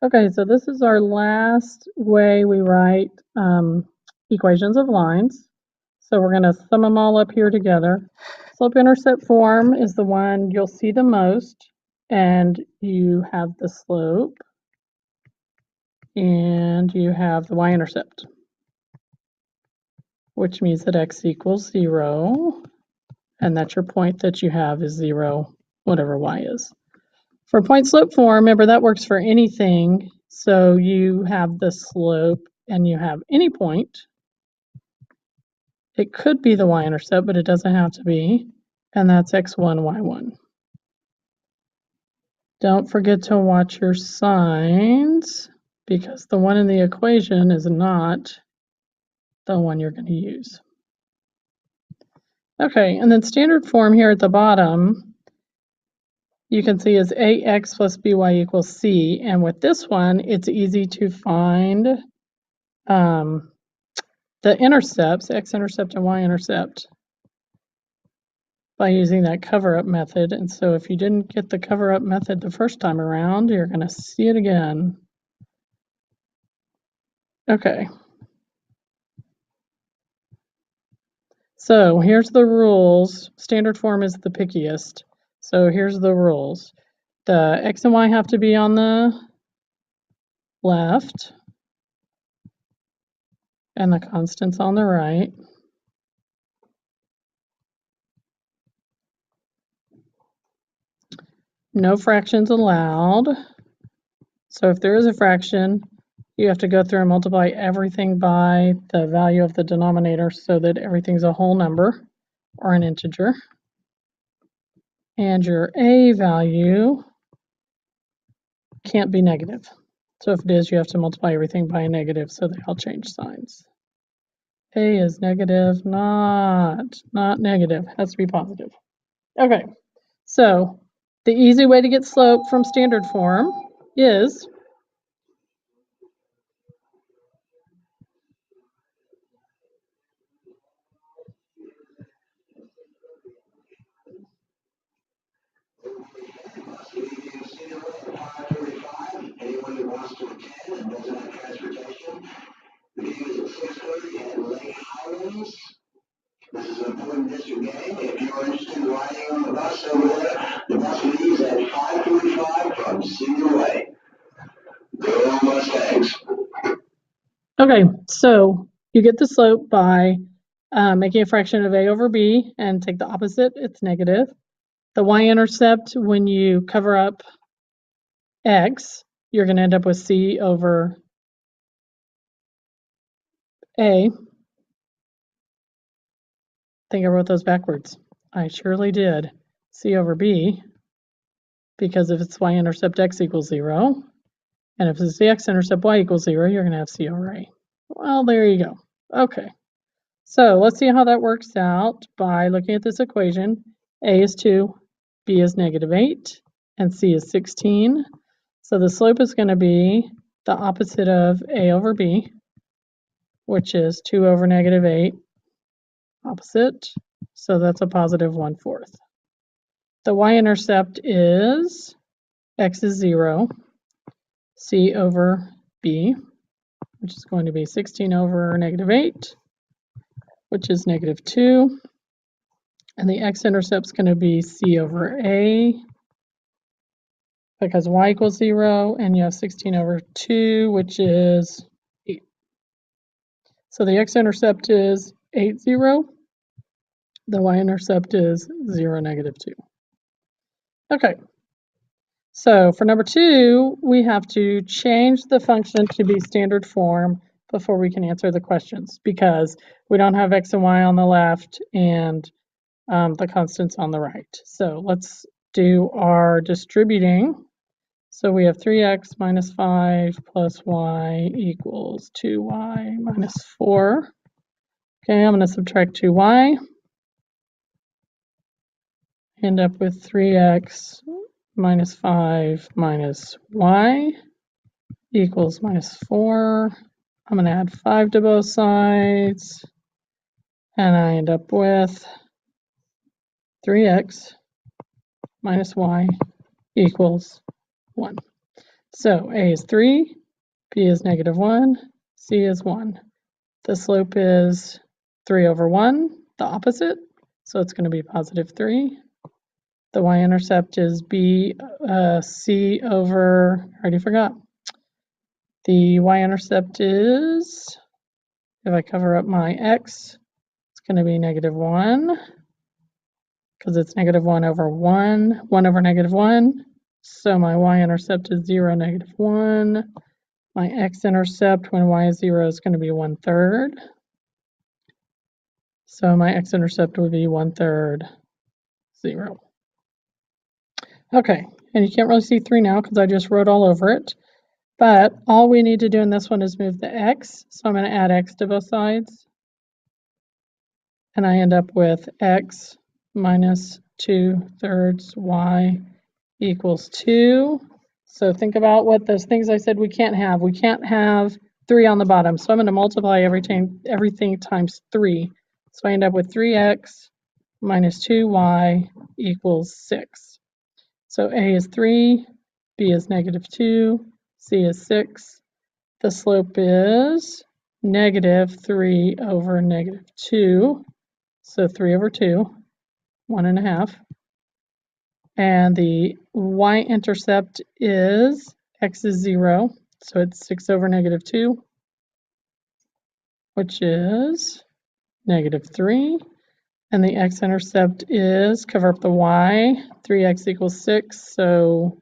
Okay, so this is our last way we write equations of lines. So we're going to sum them all up here together. Slope-intercept form is the one you'll see the most, and you have the slope, and you have the y-intercept, which means that x equals 0, and that's your point that you have is 0, whatever y is. For point-slope form, remember that works for anything. So you have the slope and you have any point. It could be the y-intercept, but it doesn't have to be. And that's x1, y1. Don't forget to watch your signs because the one in the equation is not the one you're going to use. Okay, and then standard form here at the bottom, you can see is ax plus by equals c. And with this one, it's easy to find the intercepts, x-intercept and y-intercept, by using that cover-up method. And so if you didn't get the cover-up method the first time around, you're going to see it again. Okay. So here's the rules. Standard form is the pickiest. So here's the rules. The x and y have to be on the left, and the constants on the right. No fractions allowed. So if there is a fraction, you have to go through and multiply everything by the value of the denominator so that everything's a whole number or an integer. And your a value can't be negative. So if it is, you have to multiply everything by a negative so they all change signs. A is negative, not negative. It has to be positive. Okay, so the easy way to get slope from standard form is anyone who wants to attend and doesn't have transportation, the game is at 6:30 at Lake Highlands. This is an important district game. If you're interested in riding on the bus over there, the bus leaves at 5:45 from Cedar Way. Go Mustangs. okay, so you get the slope by making a fraction of a over b and take the opposite, it's negative. The y-intercept, when you cover up x, you're going to end up with c over a. I think I wrote those backwards. I surely did. C over b, because if it's y-intercept x equals 0, and if it's the x-intercept y equals 0, you're going to have c over a. Well, there you go. Okay. So let's see how that works out by looking at this equation. A is 2, b is -8, and c is 16. So the slope is going to be the opposite of a over b, which is 2 over -8, opposite. So that's a positive 1/4. The y-intercept is x is 0, c over b, which is going to be 16 over -8, which is -2. And the x-intercept is going to be c over a, because y equals 0, and you have 16 over 2, which is 8. So the x-intercept is 8, 0. The y-intercept is 0, -2. Okay. So for number 2, we have to change the function to be standard form before we can answer the questions, because we don't have x and y on the left and the constants on the right. So let's do our distributing. So we have 3x minus 5 plus y equals 2y minus 4. Okay, I'm going to subtract 2y. End up with 3x minus 5 minus y equals -4. I'm going to add 5 to both sides. And I end up with 3x minus y equals 1. So A is 3, B is -1, C is 1. The slope is 3 over 1, the opposite, so it's going to be +3. The y-intercept is C over, I already forgot. The y-intercept is, if I cover up my x, it's going to be -1, because it's -1 over 1, 1 over -1. So my y-intercept is 0, -1. My x-intercept when y is 0 is going to be 1/3. So my x-intercept would be 1/3, 0. Okay, and you can't really see 3 now because I just wrote all over it. But all we need to do in this one is move the x. So I'm going to add x to both sides. And I end up with x minus 2/3 y equals 2. So think about what those things I said we can't have. We can't have 3 on the bottom. So I'm going to multiply everything times 3. So I end up with 3x minus 2y equals 6. So A is 3, B is -2, C is 6. The slope is -3 over -2. So 3 over 2, 1.5. And the y-intercept is x is 0, so it's 6 over -2, which is -3. And the x-intercept is, cover up the y, 3x equals 6, so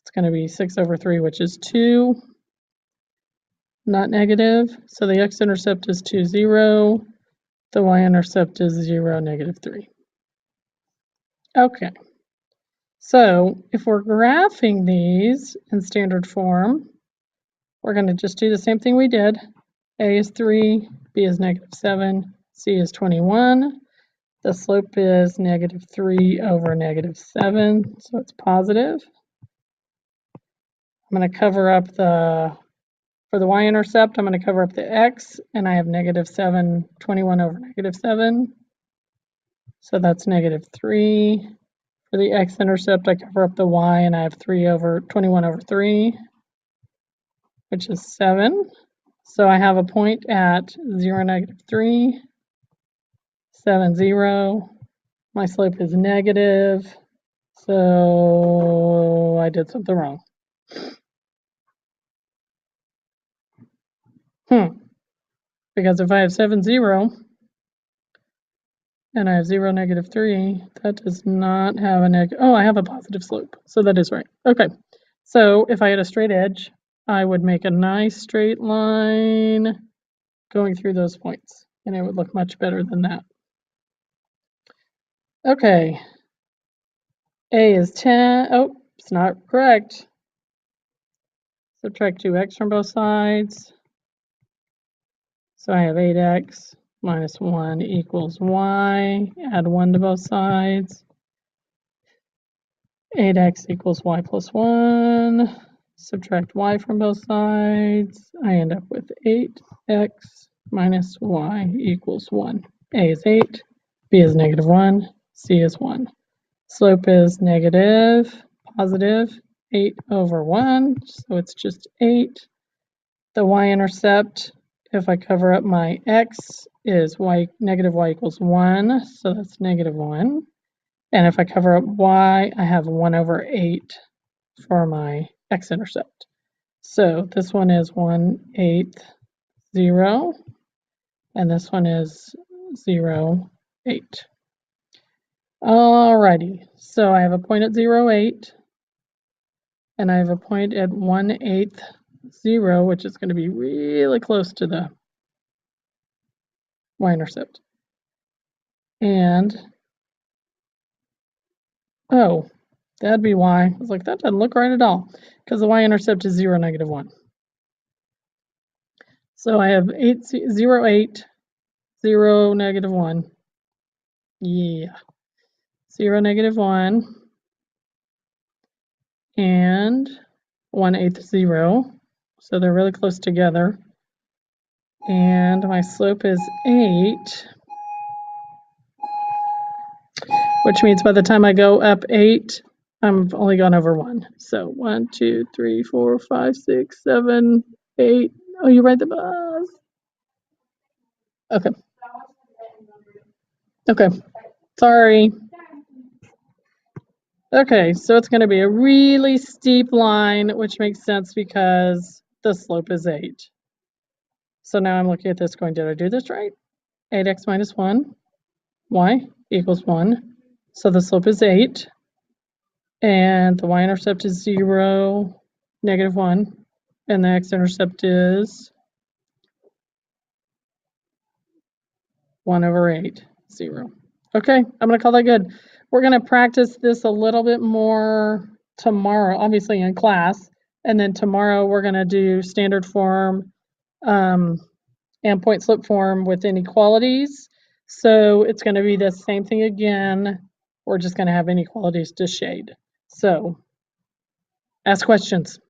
it's going to be 6 over 3, which is 2, not negative. So the x-intercept is 2, 0. The y-intercept is 0, -3. Okay. So if we're graphing these in standard form, we're going to just do the same thing we did. A is 3, B is -7, C is 21. The slope is -3 over -7, so it's positive. I'm going to cover up for the y-intercept, I'm going to cover up the x, and I have -7, 21 over -7. So that's -3. For the x-intercept, I cover up the y, and I have 21 over 3, which is 7. So I have a point at 0, -3, 7, 0. My slope is negative, so I did something wrong. Because if I have 7, 0, and I have 0, -3, that does not have a oh, I have a positive slope, so that is right. Okay, so if I had a straight edge, I would make a nice straight line going through those points, and it would look much better than that. Okay, A is 10, oh, it's not correct. Subtract 2x from both sides. So I have 8x minus 1 equals y. Add 1 to both sides. 8x equals y plus 1. Subtract y from both sides. I end up with 8x minus y equals 1. A is 8, B is -1, C is 1. Slope is positive 8 over 1, so it's just 8. The y-intercept, if I cover up my x, is negative y equals 1, so that's -1. And if I cover up y, I have 1 over 8 for my x-intercept. So this one is 1/8, 0, and this one is 0, 8. Alrighty, so I have a point at 0, 8, and I have a point at 1/8, 0, which is going to be really close to the y-intercept. And, oh, that'd be y. I was like, that doesn't look right at all, because the y-intercept is 0, -1. So I have 0, 8, 0, -1. Yeah. 0, -1. And 1/8, 0. So they're really close together. And my slope is 8. Which means by the time I go up 8, I'm only gone over one. So 1, 2, 3, 4, 5, 6, 7, 8. Oh, you write the bus. Okay. Okay. Sorry. Okay, so it's going to be a really steep line, which makes sense because the slope is 8. So now I'm looking at this going, did I do this right? 8x minus 1, y equals 1. So the slope is 8. And the y-intercept is 0, -1. And the x-intercept is 1 over 8, 0. Okay, I'm going to call that good. We're going to practice this a little bit more tomorrow, obviously in class. And then tomorrow we're going to do standard form and point slip form with inequalities. So it's going to be the same thing again. We're just going to have inequalities to shade. So ask questions.